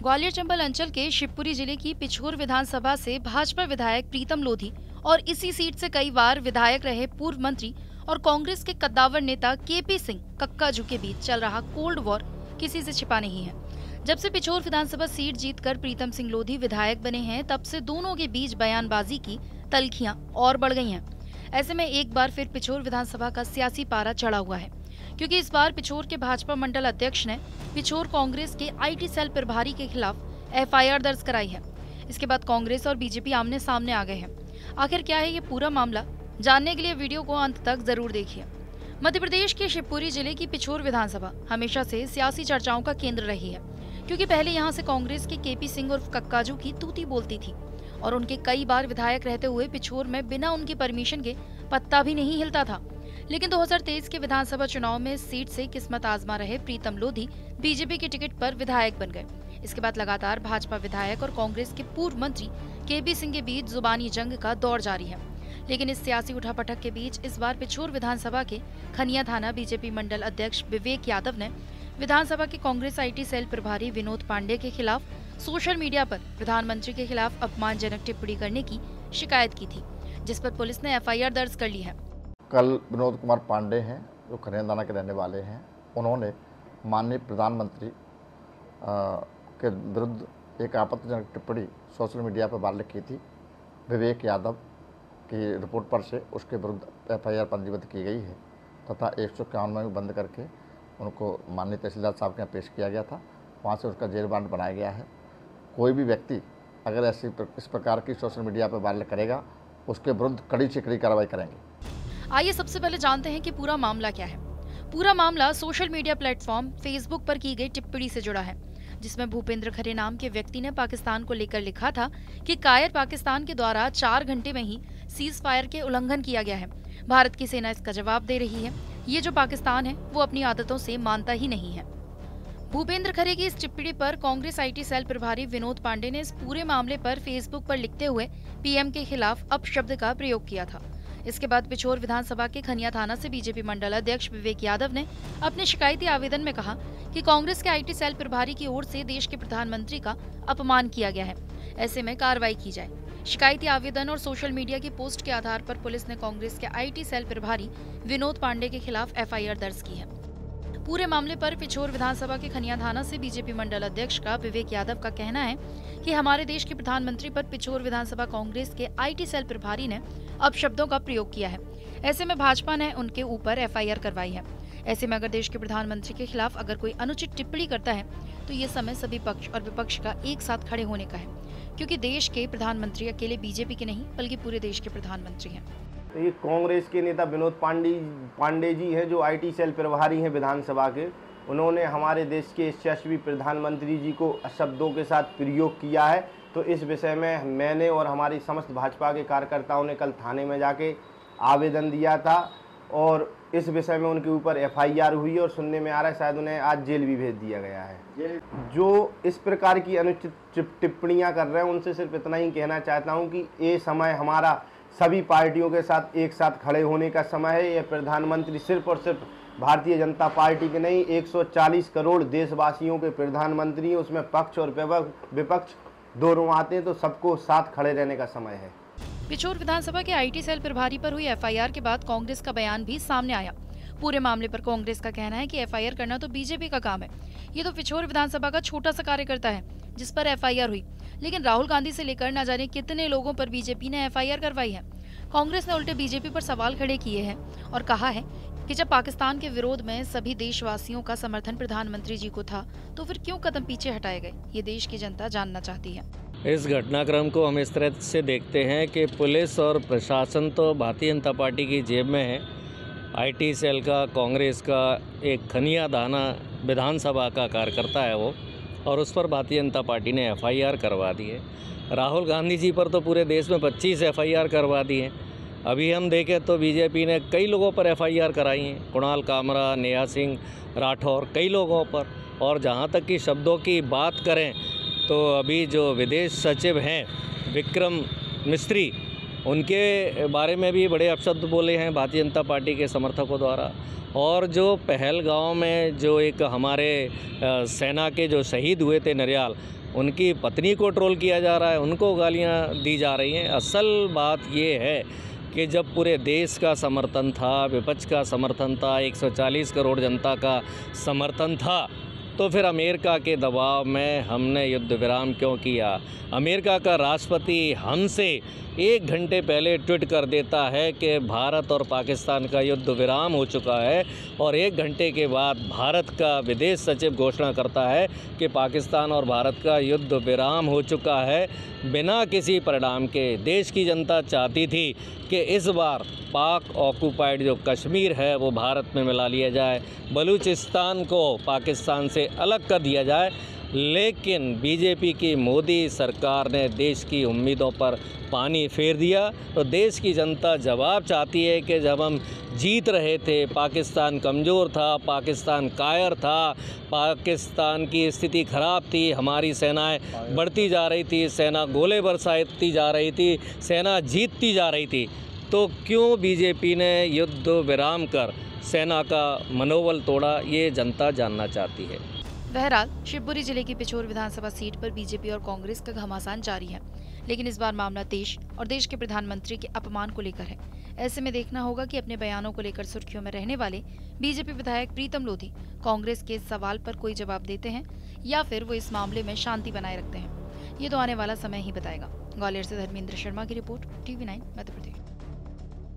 ग्वालियर चंबल अंचल के शिवपुरी जिले की पिछोर विधानसभा से भाजपा विधायक प्रीतम लोधी और इसी सीट से कई बार विधायक रहे पूर्व मंत्री और कांग्रेस के कद्दावर नेता केपी सिंह कक्काजू के बीच चल रहा कोल्ड वॉर किसी से छिपा नहीं है। जब से पिछोर विधानसभा सीट जीतकर प्रीतम सिंह लोधी विधायक बने हैं, तब से दोनों के बीच बयानबाजी की तल्खियां और बढ़ गई हैं। ऐसे में एक बार फिर पिछोर विधानसभा का सियासी पारा चढ़ा हुआ है, क्योंकि इस बार पिछोर के भाजपा मंडल अध्यक्ष ने पिछोर कांग्रेस के आईटी सेल प्रभारी के खिलाफ एफआईआर दर्ज कराई है। इसके बाद कांग्रेस और बीजेपी आमने सामने आ गए हैं। आखिर क्या है ये पूरा मामला, जानने के लिए वीडियो को अंत तक जरूर देखिए। मध्य प्रदेश के शिवपुरी जिले की पिछोर विधानसभा हमेशा से सियासी चर्चाओं का केंद्र रही है, क्योंकि पहले यहाँ से कांग्रेस के केपी सिंह और कक्काजू की तूती बोलती थी और उनके कई बार विधायक रहते हुए पिछोर में बिना उनकी परमिशन के पत्ता भी नहीं हिलता था। लेकिन 2023 के विधानसभा चुनाव में सीट से किस्मत आजमा रहे प्रीतम लोधी बीजेपी के टिकट पर विधायक बन गए। इसके बाद लगातार भाजपा विधायक और कांग्रेस के पूर्व मंत्री केपी सिंह के बीच जुबानी जंग का दौर जारी है। लेकिन इस सियासी उठापटक के बीच इस बार पिछोर विधानसभा के खनिया थाना बीजेपी मंडल अध्यक्ष विवेक यादव ने विधानसभा के कांग्रेस आईटी सेल प्रभारी विनोद पांडे के खिलाफ सोशल मीडिया पर प्रधानमंत्री के खिलाफ अपमानजनक टिप्पणी करने की शिकायत की थी, जिस पर पुलिस ने एफआईआर दर्ज कर ली है। कल विनोद कुमार पांडे हैं, जो खनिया थाना के रहने वाले हैं, उन्होंने माननीय प्रधानमंत्री के विरुद्ध एक आपत्तिजनक टिप्पणी सोशल मीडिया पर वायरल की थी। विवेक यादव की रिपोर्ट पर से उसके विरुद्ध एफआईआर पंजीबद्ध की गई है तथा 151 में बंद करके उनको माननीय तहसीलदार साहब के यहाँ पेश किया गया था। वहाँ से उसका जेल वारंट बनाया गया है। कोई भी व्यक्ति अगर इस प्रकार की सोशल मीडिया पर वायरल करेगा, उसके विरुद्ध कड़ी से कड़ी कार्रवाई करेंगे। आइए सबसे पहले जानते हैं कि पूरा मामला क्या है। पूरा मामला सोशल मीडिया प्लेटफॉर्म फेसबुक पर की गई टिप्पणी से जुड़ा है, जिसमें भूपेंद्र खरे नाम के व्यक्ति ने पाकिस्तान को लेकर लिखा था कि कायर पाकिस्तान के द्वारा 4 घंटे में ही सीज फायर के उल्लंघन किया गया है। भारत की सेना इसका जवाब दे रही है। ये जो पाकिस्तान है वो अपनी आदतों से मानता ही नहीं है। भूपेंद्र खरे की इस टिप्पणी पर कांग्रेस आईटी सेल प्रभारी विनोद पांडे ने इस पूरे मामले पर फेसबुक पर लिखते हुए पीएम के खिलाफ अपशब्द का प्रयोग किया था। इसके बाद पिछोर विधानसभा के खनिया थाना से बीजेपी मंडल अध्यक्ष विवेक यादव ने अपने शिकायती आवेदन में कहा कि कांग्रेस के आईटी सेल प्रभारी की ओर से देश के प्रधानमंत्री का अपमान किया गया है, ऐसे में कार्रवाई की जाए। शिकायती आवेदन और सोशल मीडिया की पोस्ट के आधार पर पुलिस ने कांग्रेस के आईटी सेल प्रभारी विनोद पांडे के खिलाफ एफआईआर दर्ज की है। पूरे मामले पर पिछोर विधानसभा के खनिया थाना से बीजेपी मंडल अध्यक्ष का विवेक यादव का कहना है कि हमारे देश के प्रधानमंत्री पर पिछोर विधानसभा कांग्रेस के आईटी सेल प्रभारी ने अपशब्दों का प्रयोग किया है। ऐसे में भाजपा ने उनके ऊपर एफआईआर करवाई है। ऐसे में अगर देश के प्रधानमंत्री के खिलाफ अगर कोई अनुचित टिप्पणी करता है तो ये समय सभी पक्ष और विपक्ष का एक साथ खड़े होने का है, क्योंकि देश के प्रधानमंत्री अकेले बीजेपी के नहीं बल्कि पूरे देश के प्रधानमंत्री हैं। ये कांग्रेस के नेता विनोद पांडे जी हैं, जो आईटी सेल प्रभारी हैं विधानसभा के। उन्होंने हमारे देश के यशस्वी प्रधानमंत्री जी को शब्दों के साथ प्रयोग किया है। तो इस विषय में मैंने और हमारी समस्त भाजपा के कार्यकर्ताओं ने कल थाने में जाके आवेदन दिया था और इस विषय में उनके ऊपर एफआईआर हुई और सुनने में आ रहा है शायद उन्हें आज जेल भी भेज दिया गया है। जो इस प्रकार की अनुचित टिप्पणियां कर रहे हैं, उनसे सिर्फ इतना ही कहना चाहता हूं कि ये समय हमारा सभी पार्टियों के साथ एक साथ खड़े होने का समय है। ये प्रधानमंत्री सिर्फ और सिर्फ भारतीय जनता पार्टी के नहीं, 140 करोड़ देशवासियों के प्रधानमंत्री, उसमें पक्ष और विपक्ष दोनों आते हैं, तो सबको साथ खड़े रहने का समय है। पिछोर विधानसभा के आईटी सेल प्रभारी पर हुई एफआईआर के बाद कांग्रेस का बयान भी सामने आया। पूरे मामले पर कांग्रेस का कहना है कि एफआईआर करना तो बीजेपी का काम है। ये तो पिछोर विधानसभा का छोटा सा कार्यकर्ता है जिस पर एफआईआर हुई, लेकिन राहुल गांधी से लेकर न जाने कितने लोगों पर बीजेपी ने एफआईआर करवाई है। कांग्रेस ने उल्टे बीजेपी पर सवाल खड़े किए हैं और कहा है कि जब पाकिस्तान के विरोध में सभी देशवासियों का समर्थन प्रधानमंत्री जी को था, तो फिर क्यों कदम पीछे हटाए गए, ये देश की जनता जानना चाहती है। इस घटनाक्रम को हम इस तरह से देखते हैं कि पुलिस और प्रशासन तो भारतीय जनता पार्टी की जेब में है। आईटी सेल का कांग्रेस का एक खनिया थाना विधानसभा का कार्यकर्ता है वो, और उस पर भारतीय जनता पार्टी ने एफआईआर करवा दी है। राहुल गांधी जी पर तो पूरे देश में 25 एफआईआर करवा दी हैं। अभी हम देखें तो बीजेपी ने कई लोगों पर एफआईआर कराई हैं, कुणाल कामरा, नेहा सिंह राठौर, कई लोगों पर। और जहाँ तक कि शब्दों की बात करें तो अभी जो विदेश सचिव हैं विक्रम मिस्त्री, उनके बारे में भी बड़े अपशब्द बोले हैं भारतीय जनता पार्टी के समर्थकों द्वारा। और जो पहलगांव में जो एक हमारे सेना के जो शहीद हुए थे नरियाल, उनकी पत्नी को ट्रोल किया जा रहा है, उनको गालियां दी जा रही हैं। असल बात ये है कि जब पूरे देश का समर्थन था, विपक्ष का समर्थन था, 140 करोड़ जनता का समर्थन था, तो फिर अमेरिका के दबाव में हमने युद्ध विराम क्यों किया? अमेरिका का राष्ट्रपति हमसे 1 घंटे पहले ट्वीट कर देता है कि भारत और पाकिस्तान का युद्ध विराम हो चुका है, और 1 घंटे के बाद भारत का विदेश सचिव घोषणा करता है कि पाकिस्तान और भारत का युद्ध विराम हो चुका है, बिना किसी परिणाम के। देश की जनता चाहती थी कि इस बार पाक ऑक्यूपाइड जो कश्मीर है वो भारत में मिला लिया जाए, बलूचिस्तान को पाकिस्तान से अलग कर दिया जाए, लेकिन बीजेपी की मोदी सरकार ने देश की उम्मीदों पर पानी फेर दिया। तो देश की जनता जवाब चाहती है कि जब हम जीत रहे थे, पाकिस्तान कमज़ोर था, पाकिस्तान कायर था, पाकिस्तान की स्थिति ख़राब थी, हमारी सेनाएं बढ़ती जा रही थी, सेना गोले बरसाती जा रही थी, सेना जीतती जा रही थी, तो क्यों बीजेपी ने युद्ध विराम कर सेना का मनोबल तोड़ा? ये जनता जानना चाहती है। बहरहाल शिवपुरी जिले की पिछोर विधानसभा सीट पर बीजेपी और कांग्रेस का घमासान जारी है, लेकिन इस बार मामला देश और देश के प्रधानमंत्री के अपमान को लेकर है। ऐसे में देखना होगा कि अपने बयानों को लेकर सुर्खियों में रहने वाले बीजेपी विधायक प्रीतम लोधी कांग्रेस के सवाल पर कोई जवाब देते हैं या फिर वो इस मामले में शांति बनाए रखते हैं। ये तो आने वाला समय ही बताएगा। ग्वालियर से धर्मेंद्र शर्मा की रिपोर्ट, TV9 मध्य प्रदेश।